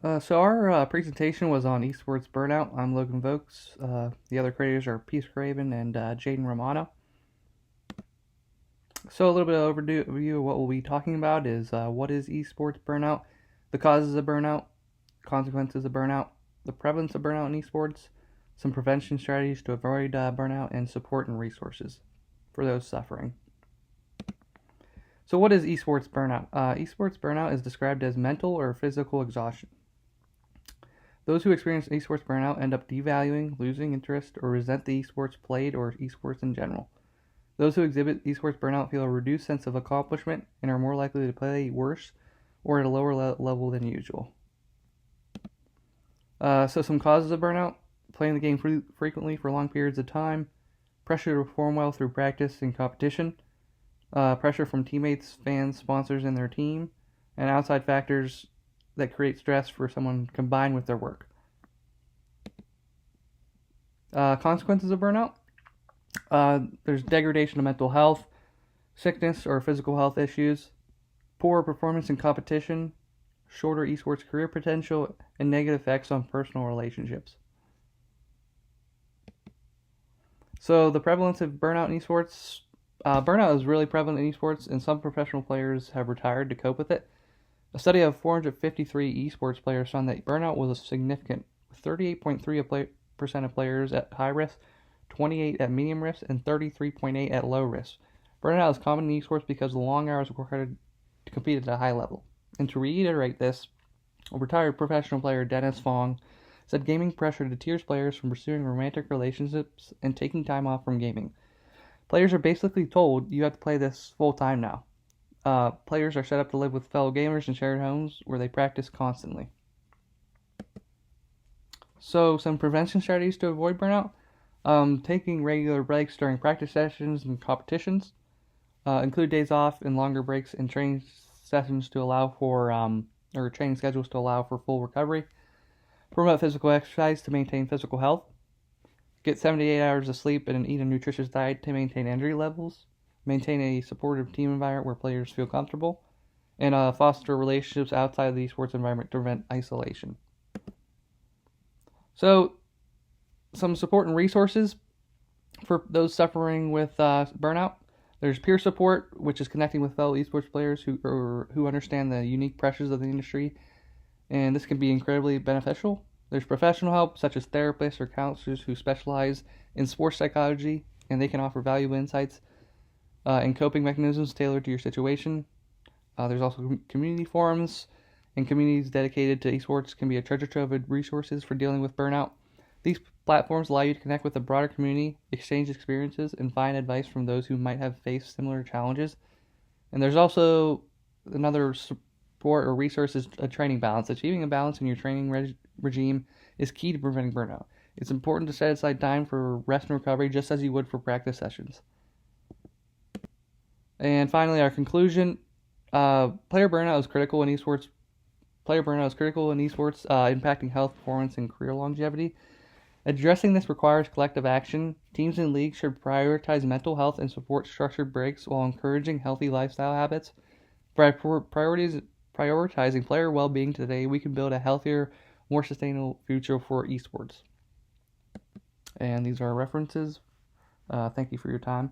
So our presentation was on Esports Burnout. I'm Logan Vokes. The other creators are Craven and Jaden Romano. So a little bit of overview of what we'll be talking about is what is Esports Burnout, the causes of burnout, consequences of burnout, the prevalence of burnout in esports, some prevention strategies to avoid burnout, and support and resources for those suffering. So what is esports burnout? Esports burnout is described as mental or physical exhaustion. Those who experience esports burnout end up devaluing, losing interest, or resent the esports played or esports in general. Those who exhibit esports burnout feel a reduced sense of accomplishment and are more likely to play worse or at a lower level than usual. So some causes of burnout: playing the game frequently for long periods of time, pressure to perform well through practice and competition, pressure from teammates, fans, sponsors, and their team, and outside factors that create stress for someone combined with their work. Consequences of burnout: there's degradation of mental health, sickness or physical health issues, poor performance in competition, shorter esports career potential, and negative effects on personal relationships. So the prevalence of burnout in esports. Burnout is really prevalent in esports, and some professional players have retired to cope with it. A study of 453 esports players found that burnout was significant, with 38.3% of players at high risk, 28% at medium risk, and 33.8% at low risk. Burnout is common in esports because of the long hours required to compete at a high level. And to reiterate this, a retired professional player, Dennis Fong, said gaming pressure deters players from pursuing romantic relationships and taking time off from gaming. Players are basically told, you have to play this full time now. Players are set up to live with fellow gamers in shared homes where they practice constantly. So some prevention strategies to avoid burnout: taking regular breaks during practice sessions and competitions, include days off and longer breaks in training sessions to allow for or training schedules to allow for full recovery. Promote physical exercise to maintain physical health. Get 78 hours of sleep and eat a nutritious diet to maintain energy levels. Maintain a supportive team environment where players feel comfortable. And foster relationships outside of the esports environment to prevent isolation. So, some support and resources for those suffering with burnout. There's peer support, which is connecting with fellow esports players who understand the unique pressures of the industry, and this can be incredibly beneficial. There's professional help, such as therapists or counselors who specialize in sports psychology, and they can offer valuable insights and coping mechanisms tailored to your situation. There's also community forums, and communities dedicated to esports can be a treasure trove of resources for dealing with burnout. These platforms allow you to connect with a broader community, exchange experiences, and find advice from those who might have faced similar challenges. And there's also another support or resource is a training balance. Achieving a balance in your training regime is key to preventing burnout. It's important to set aside time for rest and recovery just as you would for practice sessions. And finally, our conclusion: player burnout is critical in esports. Impacting health, performance, and career longevity. Addressing this requires collective action. Teams and leagues should prioritize mental health and support structured breaks while encouraging healthy lifestyle habits. By prioritizing player well-being today, we can build a healthier, more sustainable future for esports. And these are our references. Thank you for your time.